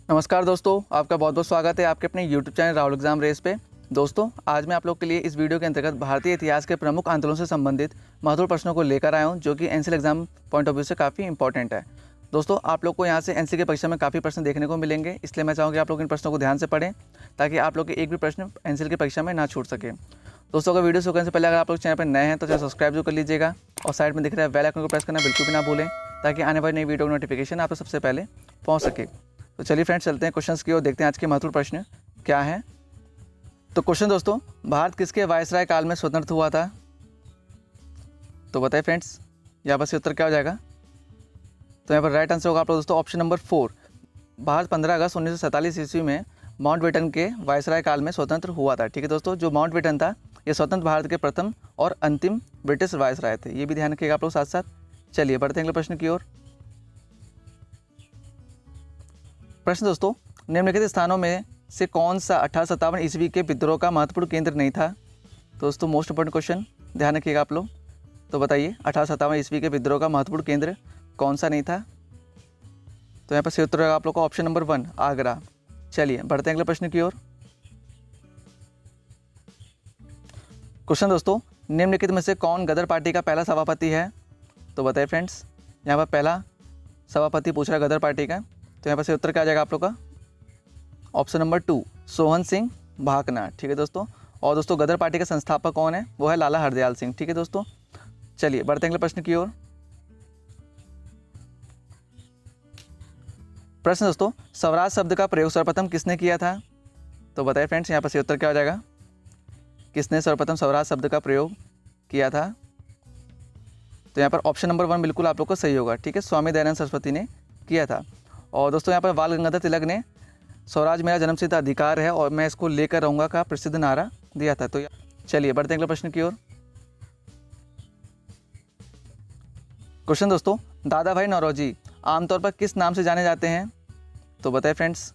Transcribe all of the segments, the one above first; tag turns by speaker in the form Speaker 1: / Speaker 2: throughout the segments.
Speaker 1: नमस्कार दोस्तों, आपका बहुत बहुत स्वागत है आपके अपने YouTube channel Rahul exam race पे। दोस्तों, आज मैं आप लोग के लिए इस वीडियो के अंतर्गत भारतीय इतिहास के प्रमुख आंदोलनों से संबंधित महत्वपूर्ण प्रश्नों को लेकर आया हूं, जो कि NCL exam point of view से काफ़ी इंपॉर्टेंट है। दोस्तों, आप लोग को यहाँ से एनसीएल की परीक्षा में काफ़ी प्रश्न देखने को मिलेंगे, इसलिए मैं चाहूँगा आप लोग इन प्रश्नों को ध्यान से पढ़ें ताकि आप लोग के एक भी प्रश्न एनसीएल की परीक्षा में ना छूट सके। दोस्तों, अगर वीडियो शुरू करने से पहले अगर आप लोग चैनल पर नए हैं तो चैनल सब्सक्राइब जो कर लीजिएगा और साइड में दिख रहा है बेल आइकन को प्रेस करना बिल्कुल भी ना भूलें ताकि आने वाली नई वीडियो की नोटिफिकेशन आप सबसे पहले पहुँच सके। तो चलिए फ्रेंड्स, चलते हैं क्वेश्चंस की ओर, देखते हैं आज के महत्वपूर्ण प्रश्न क्या है। तो क्वेश्चन दोस्तों, भारत किसके वायसराय काल में स्वतंत्र हुआ था? तो बताइए फ्रेंड्स, यहाँ पर से उत्तर क्या हो जाएगा? तो यहाँ पर राइट आंसर होगा आप लोग दोस्तों ऑप्शन नंबर 4। भारत 15 अगस्त 1947 ईस्वी में माउंटबेटन के वायसराय काल में स्वतंत्र हुआ था। ठीक है दोस्तों, जो माउंटबेटन था ये स्वतंत्र भारत के प्रथम और अंतिम ब्रिटिश वायसराय थे, ये भी ध्यान रखिएगा आप लोग साथ साथ। चलिए बढ़ते हैं अगले प्रश्न की ओर। प्रश्न दोस्तों, निम्नलिखित स्थानों में से कौन सा 1857 ईस्वी के विद्रोह का महत्वपूर्ण केंद्र नहीं था? तो दोस्तों मोस्ट इंपॉर्टेंट क्वेश्चन, ध्यान रखिएगा आप लोग। तो बताइए 1857 ईस्वी के विद्रोह का महत्वपूर्ण केंद्र कौन सा नहीं था? तो यहाँ पर सही उत्तर होगा आप लोग का ऑप्शन नंबर 1, आगरा। चलिए बढ़ते हैं अगले प्रश्न की ओर। क्वेश्चन दोस्तों, निम्नलिखित में से कौन गदर पार्टी का पहला सभापति है? तो बताइए फ्रेंड्स, यहाँ पर पहला सभापति पूछ रहा है गदर पार्टी का, तो यहाँ पर से उत्तर क्या आ जाएगा आप लोग का? Option number 2, Sohan Singh Bhakna. ठीक है दोस्तों, और दोस्तों गदर पार्टी का संस्थापक कौन है? वो है लाला हरदयाल सिंह। ठीक है दोस्तों, चलिए बढ़ते हैं अगले प्रश्न की ओर। प्रश्न दोस्तों, स्वराज शब्द का प्रयोग सर्वप्रथम किसने किया था? तो बताइए फ्रेंड्स, यहाँ पर से उत्तर क्या हो जाएगा? किसने सर्वप्रथम स्वराज शब्द का प्रयोग किया था? तो यहाँ पर ऑप्शन नंबर 1 बिल्कुल आप लोग को सही होगा। ठीक है, स्वामी दयानंद सरस्वती ने किया था। और दोस्तों यहाँ पर बाल गंगाधर तिलक ने स्वराज मेरा जन्मसिद्ध अधिकार है और मैं इसको लेकर रहूँगा का प्रसिद्ध नारा दिया था। तो चलिए बढ़ते हैं अगले प्रश्न की ओर। क्वेश्चन दोस्तों, दादा भाई नौरोजी आमतौर पर किस नाम से जाने जाते हैं? तो बताइए फ्रेंड्स,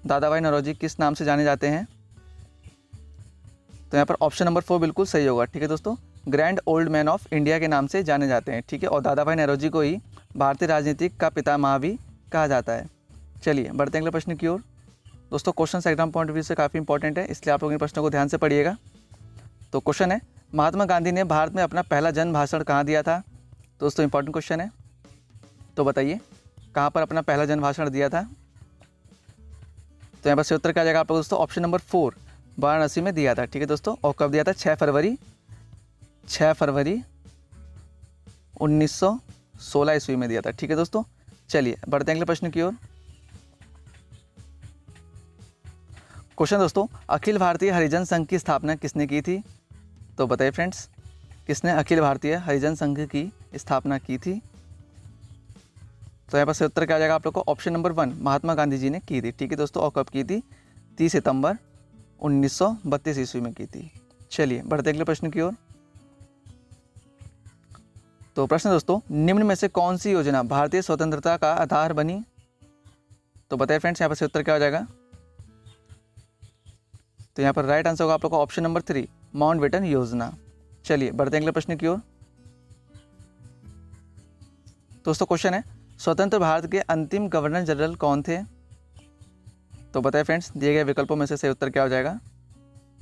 Speaker 1: दादा भाई नौरोजी किस नाम से जाने जाते हैं? तो यहाँ पर ऑप्शन नंबर 4 बिल्कुल सही होगा। ठीक है दोस्तों, grand old man of India के नाम से जाने जाते हैं। ठीक है, और दादा भाई नौरोजी को ही भारतीय राजनीति का पितामह भी कहा जाता है। चलिए बढ़ते हैं अगले प्रश्न की ओर। दोस्तों question exam point of view से काफ़ी इंपॉर्टेंट है, इसलिए आप लोग इन प्रश्नों को ध्यान से पढ़िएगा। तो क्वेश्चन है, महात्मा गांधी ने भारत में अपना पहला जन भाषण कहाँ दिया था? दोस्तों इंपॉर्टेंट क्वेश्चन है, तो बताइए कहाँ पर अपना पहला जन भाषण दिया था? तो यहाँ पर से उत्तर क्या आ जाएगा आप लोग दोस्तों? ऑप्शन नंबर 4, वाराणसी में दिया था। ठीक है दोस्तों, और कब दिया था? 6 फरवरी 1916 ईस्वी में दिया था। ठीक है दोस्तों, चलिए बढ़ते हैं अगले प्रश्न की ओर। क्वेश्चन दोस्तों, अखिल भारतीय हरिजन संघ की स्थापना किसने की थी? तो बताइए फ्रेंड्स, किसने अखिल भारतीय हरिजन संघ की स्थापना की थी? तो यहाँ पर से उत्तर क्या आ जाएगा आप लोग को? ऑप्शन नंबर 1, महात्मा गांधी जी ने की थी। ठीक है दोस्तों, और कब की थी? 30 सितंबर 1932 ईस्वी में की थी। चलिए बढ़ते अगले प्रश्न की ओर। तो प्रश्न दोस्तों, निम्न में से कौन सी योजना भारतीय स्वतंत्रता का आधार बनी? तो बताइए फ्रेंड्स, यहाँ पर से उत्तर क्या हो जाएगा? तो यहाँ पर राइट आंसर होगा आप लोग का ऑप्शन नंबर 3, माउंटबेटन योजना। चलिए बढ़ते हैं अगले प्रश्न की ओर। दोस्तों क्वेश्चन है, स्वतंत्र भारत के अंतिम गवर्नर जनरल कौन थे? तो बताइए फ्रेंड्स, दिए गए विकल्पों में से सही उत्तर क्या हो जाएगा?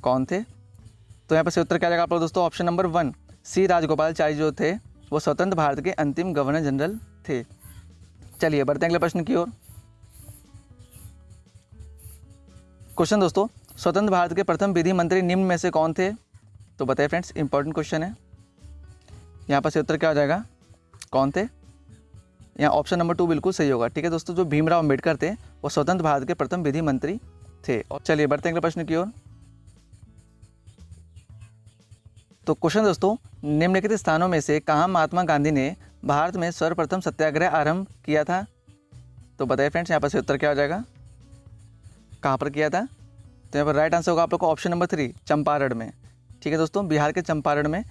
Speaker 1: कौन थे? तो यहाँ पर सही उत्तर क्या आ जाएगा आप लोग दोस्तों? ऑप्शन नंबर 1, सी राजगोपालाचारी जो थे वो स्वतंत्र भारत के अंतिम गवर्नर जनरल थे। चलिए बढ़ते हैं अगले प्रश्न की ओर। क्वेश्चन दोस्तों, स्वतंत्र भारत के प्रथम विधि मंत्री निम्न में से कौन थे? तो बताइए फ्रेंड्स, इंपॉर्टेंट क्वेश्चन है, यहाँ पर से उत्तर क्या हो जाएगा? कौन थे? यहाँ ऑप्शन नंबर 2 बिल्कुल सही होगा। ठीक है दोस्तों, जो भीमराव अम्बेडकर थे वो स्वतंत्र भारत के प्रथम विधि मंत्री थे। और चलिए बढ़ते हैं अगले प्रश्न की ओर। तो क्वेश्चन दोस्तों, निम्नलिखित स्थानों में से कहाँ महात्मा गांधी ने भारत में सर्वप्रथम सत्याग्रह आरंभ किया था? तो बताइए फ्रेंड्स, यहाँ पर से उत्तर क्या हो जाएगा? कहाँ पर किया था? तो यहाँ पर राइट आंसर होगा आप लोग को ऑप्शन नंबर 3, चंपारण में। ठीक है दोस्तों, बिहार के चंपारण में।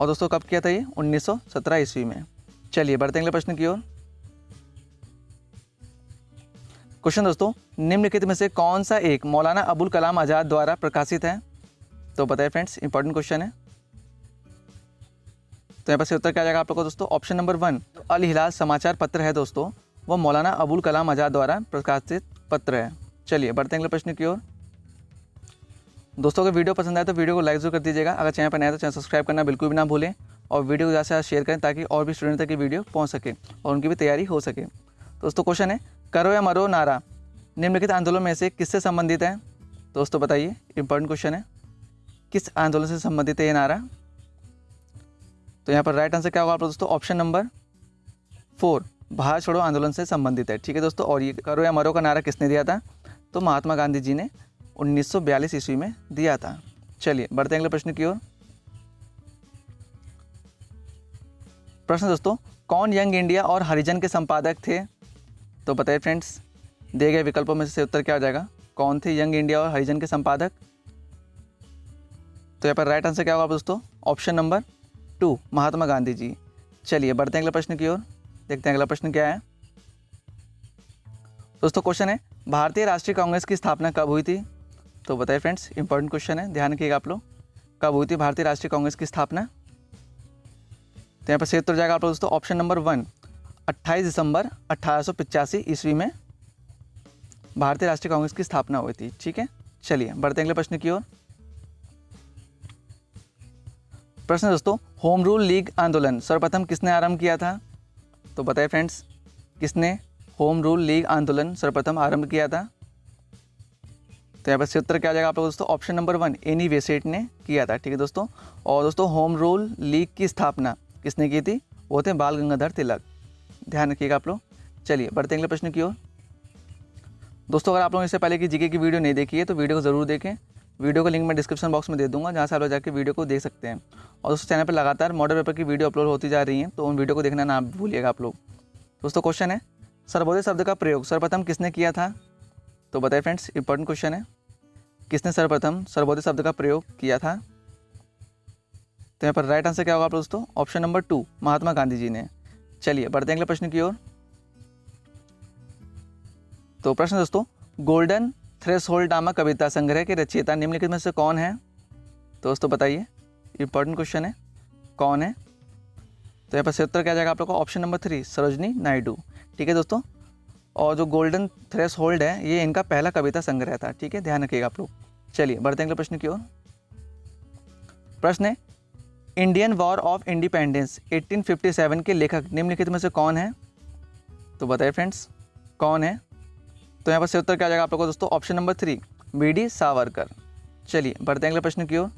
Speaker 1: और दोस्तों कब किया था ये? 1917 ईस्वी में। चलिए बढ़ते हैं अगले प्रश्न की ओर। क्वेश्चन दोस्तों, निम्नलिखित में से कौन सा एक मौलाना अबुल कलाम आज़ाद द्वारा प्रकाशित है? तो बताइए फ्रेंड्स, इंपॉर्टेंट क्वेश्चन है। तो यहाँ पर से उत्तर क्या आ जाएगा आप लोग को दोस्तों? ऑप्शन नंबर 1, अल हिलाल समाचार पत्र है दोस्तों, वो मौलाना अबुल कलाम आज़ाद द्वारा प्रकाशित पत्र है। चलिए बढ़ते हैं अगले प्रश्न की ओर। दोस्तों अगर वीडियो पसंद आए तो वीडियो को लाइक जरूर कर दीजिएगा। अगर चैनल पर नया है तो चैनल सब्सक्राइब करना बिल्कुल भी ना भूलें और वीडियो को ज़्यादा से ज़्यादा शेयर करें ताकि और भी स्टूडेंट तक की वीडियो पहुंच सके और उनकी भी तैयारी हो सके। दोस्तों क्वेश्चन है, करो या मरो नारा निम्नलिखित आंदोलन में से किससे संबंधित है? दोस्तों बताइए, इंपॉर्टेंट क्वेश्चन है, किस आंदोलन से संबंधित है ये नारा? तो यहाँ पर राइट आंसर क्या होगा दोस्तों? ऑप्शन नंबर 4, भारत छोड़ो आंदोलन से संबंधित है। ठीक है दोस्तों, और ये करो या मरो का नारा किसने दिया था? तो महात्मा गांधी जी ने 1942 ईस्वी में दिया था। चलिए बढ़ते हैं अगले प्रश्न की ओर। प्रश्न दोस्तों, कौन यंग इंडिया और हरिजन के संपादक थे? तो बताइए फ्रेंड्स, दिए गए विकल्पों में से उत्तर क्या हो जाएगा? कौन थे यंग इंडिया और हरिजन के संपादक? तो यहाँ पर राइट आंसर क्या होगा दोस्तों? Option number 2, Mahatma Gandhi ji. चलिए बढ़ते हैं अगले प्रश्न की ओर, देखते हैं अगला प्रश्न क्या है। दोस्तों क्वेश्चन है, भारतीय राष्ट्रीय कांग्रेस की स्थापना कब हुई थी? तो बताइए फ्रेंड्स, इंपॉर्टेंट क्वेश्चन है, ध्यान रखिएगा आप लोग। कब हुई थी भारतीय राष्ट्रीय कांग्रेस की स्थापना? तो यहाँ पर सही उत्तर जाएगा आप लोग दोस्तों ऑप्शन नंबर 1, 28 दिसंबर 1885 ईस्वी में भारतीय राष्ट्रीय कांग्रेस की स्थापना हुई थी। ठीक है, चलिए बढ़ते हैं अगले प्रश्न की ओर। प्रश्न दोस्तों, होम रूल लीग आंदोलन सर्वप्रथम किसने आरंभ किया था? तो बताइए फ्रेंड्स, किसने होम रूल लीग आंदोलन सर्वप्रथम आरंभ किया था? तो यहाँ पर सही उत्तर क्या आ जाएगा आप लोग दोस्तों? ऑप्शन नंबर 1, एनी बेसेंट ने किया था। ठीक है दोस्तों, और दोस्तों होम रूल लीग की स्थापना किसने की थी? वो थे बाल गंगाधर तिलक। ध्यान रखिएगा आप लोग। चलिए बढ़ते हैं अगले प्रश्न की ओर। दोस्तों अगर आप लोगों ने इससे पहले की जीके की वीडियो नहीं देखी है तो वीडियो को ज़रूर देखें। वीडियो का लिंक मैं डिस्क्रिप्शन बॉक्स में दे दूंगा, जहाँ से आप लोग जाकर वीडियो को देख सकते हैं। और दोस्तों चैनल पर लगातार मॉडल पेपर की वीडियो अपलोड होती जा रही हैं, तो उन वीडियो को देखना ना भूलिएगा आप लोग। दोस्तों क्वेश्चन है, सर्वोदय शब्द का प्रयोग सर्वप्रथम किसने किया था? तो बताइए फ्रेंड्स, इंपॉर्टेंट क्वेश्चन है, किसने सर्वप्रथम सर्वोदय शब्द का प्रयोग किया था? तो यहाँ पर राइट आंसर क्या होगा आप दोस्तों? ऑप्शन नंबर 2, महात्मा गांधी जी ने। चलिए बढ़ते हैं अगले प्रश्न की ओर। तो प्रश्न दोस्तों, गोल्डन थ्रेशोल्ड नामक कविता संग्रह के रचयिता निम्नलिखित में से कौन है? दोस्तों बताइए, इंपॉर्टेंट क्वेश्चन है, कौन है? तो यहाँ पर सही उत्तर क्या जाएगा आप लोग का? Option number 3, Sarojini Naidu. ठीक है दोस्तों, और जो गोल्डन थ्रेशोल्ड है ये इनका पहला कविता संग्रह था। ठीक है, ध्यान रखिएगा आप लोग। चलिए बढ़ते हैं अगले प्रश्न की ओर। प्रश्न है, इंडियन वॉर ऑफ इंडिपेंडेंस 1857 के लेखक निम्नलिखित में से कौन है? तो बताइए फ्रेंड्स, कौन है? तो यहाँ पर सही उत्तर क्या आ जाएगा आप लोगों को दोस्तों? Option number 3, V D. सावरकर। चलिए बढ़ते हैं अगले प्रश्न की ओर।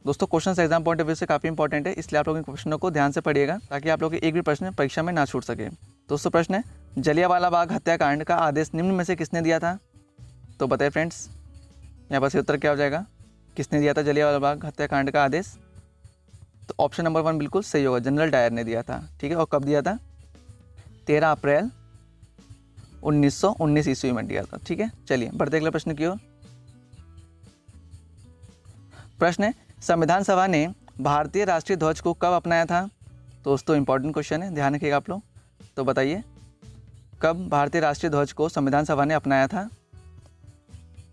Speaker 1: दोस्तों question exam point of view से काफ़ी इंपॉर्टेंट है, इसलिए आप लोग इन प्रश्नों को ध्यान से पढ़िएगा ताकि आप लोग के एक भी प्रश्न परीक्षा में ना छूट सके। दोस्तों प्रश्न है, जलियांवाला बाग हत्याकांड का आदेश निम्न में से किसने दिया था? तो बताइए फ्रेंड्स, यहाँ पर सही उत्तर क्या हो जाएगा? किसने दिया था जलियांवाला बाग हत्याकांड का आदेश? तो ऑप्शन नंबर 1 बिल्कुल सही होगा, जनरल डायर ने दिया था। ठीक है, और कब दिया था? 13 अप्रैल 1919 ईस्वी में दिया था। ठीक है, चलिए बढ़ते अगले प्रश्न की ओर। प्रश्न है, संविधान सभा ने भारतीय राष्ट्रीय ध्वज को कब अपनाया था? दोस्तों इंपॉर्टेंट क्वेश्चन है, ध्यान रखिएगा आप लोग। तो बताइए, कब भारतीय राष्ट्रीय ध्वज को संविधान सभा ने अपनाया था?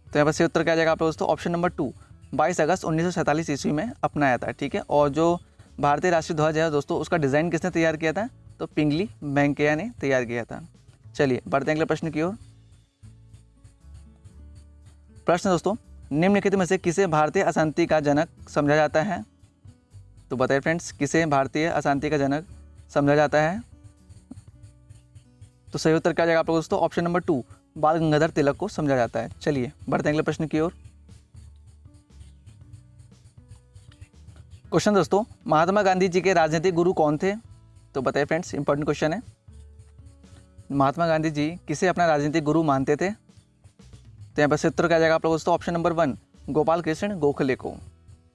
Speaker 1: तो यहाँ पर सही उत्तर क्या जाएगा आप लोग दोस्तों? ऑप्शन नंबर 2, 22 अगस्त 1947 ईस्वी में अपनाया था। ठीक है, और जो भारतीय राष्ट्रीय ध्वज है दोस्तों उसका डिज़ाइन किसने तैयार किया था? तो पिंगली वेंकैया ने तैयार किया था। चलिए बढ़ते हैं अगले प्रश्न की ओर। प्रश्न दोस्तों, निम्नलिखित में से किसे भारतीय अशांति का जनक समझा जाता है? तो बताइए फ्रेंड्स, किसे भारतीय अशांति का जनक समझा जाता है? तो सही उत्तर क्या जाएगा आप लोग दोस्तों? ऑप्शन नंबर 2, बाल गंगाधर तिलक को समझा जाता है। चलिए बढ़ते हैं अगले प्रश्न की ओर। क्वेश्चन दोस्तों, महात्मा गांधी जी के राजनीतिक गुरु कौन थे? तो बताइए फ्रेंड्स, इंपॉर्टेंट क्वेश्चन है, महात्मा गांधी जी किसे अपना राजनीतिक गुरु मानते थे? तो यहाँ पर सही उत्तर क्या जाएगा आप लोग दोस्तों? ऑप्शन नंबर 1, गोपाल कृष्ण गोखले को।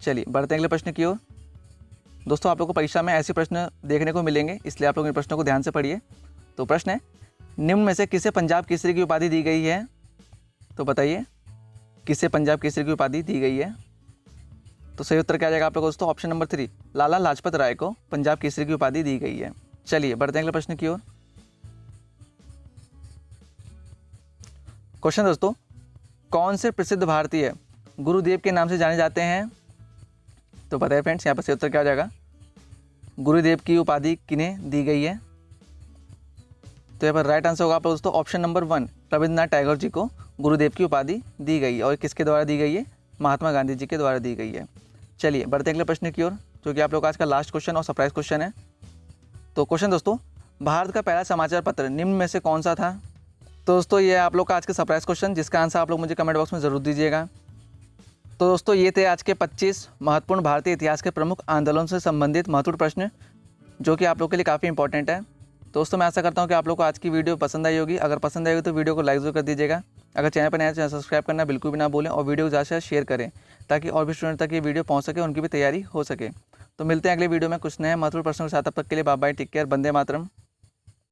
Speaker 1: चलिए बढ़ते हैं अगले प्रश्न की ओर। दोस्तों आप लोग को परीक्षा में ऐसे प्रश्न देखने को मिलेंगे, इसलिए आप लोग इन प्रश्नों को ध्यान से पढ़िए। तो प्रश्न है, निम्न में से किसे पंजाब केसरी की उपाधि दी गई है? तो बताइए, किसे पंजाब केसरी की उपाधि दी गई है? तो सही उत्तर क्या जाएगा आप लोग दोस्तों? ऑप्शन नंबर 3, लाला लाजपत राय को पंजाब केसरी की उपाधि दी गई है। चलिए बढ़ते हैं अगले प्रश्न की ओर। क्वेश्चन दोस्तों, कौन से प्रसिद्ध भारतीय गुरुदेव के नाम से जाने जाते हैं? तो बताइए फ्रेंड्स, यहाँ पर सही उत्तर क्या हो जाएगा? गुरुदेव की उपाधि किन्हें दी गई है? तो यहाँ पर राइट आंसर होगा आप दोस्तों ऑप्शन नंबर 1, रविंद्रनाथ टैगोर जी को गुरुदेव की उपाधि दी गई है। और किसके द्वारा दी गई है? महात्मा गांधी जी के द्वारा दी गई है। चलिए बढ़ते अगले प्रश्न की ओर, जो कि आप लोग का आज का लास्ट क्वेश्चन और सरप्राइज क्वेश्चन है। तो क्वेश्चन दोस्तों, भारत का पहला समाचार पत्र निम्न में से कौन सा था? तो दोस्तों ये आप लोग का आज का सरप्राइज क्वेश्चन, जिसका आंसर आप लोग मुझे कमेंट बॉक्स में ज़रूर दीजिएगा। तो दोस्तों ये थे आज के 25 महत्वपूर्ण भारतीय इतिहास के प्रमुख आंदोलन से संबंधित महत्वपूर्ण प्रश्न, जो कि आप लोग के लिए काफ़ी इंपॉर्टेंट है। दोस्तों मैं आशा करता हूँ कि आप लोग को आज की वीडियो पसंद आई होगी। अगर पसंद आई होगी तो वीडियो को लाइक जरूर कर दीजिएगा। अगर चैनल पर नया चैनल सब्सक्राइब करना बिल्कुल भी ना भूलें और वीडियो को ज़्यादा से ज़्यादा शेयर करें, ताकि और भी स्टूडेंट तक ये वीडियो पहुँच सके, उनकी भी तैयारी हो सके। तो मिलते हैं अगले वीडियो में कुछ नए महत्वपूर्ण प्रश्नों के साथ। तब तक के लिए bye bye, take care, Vande Mataram.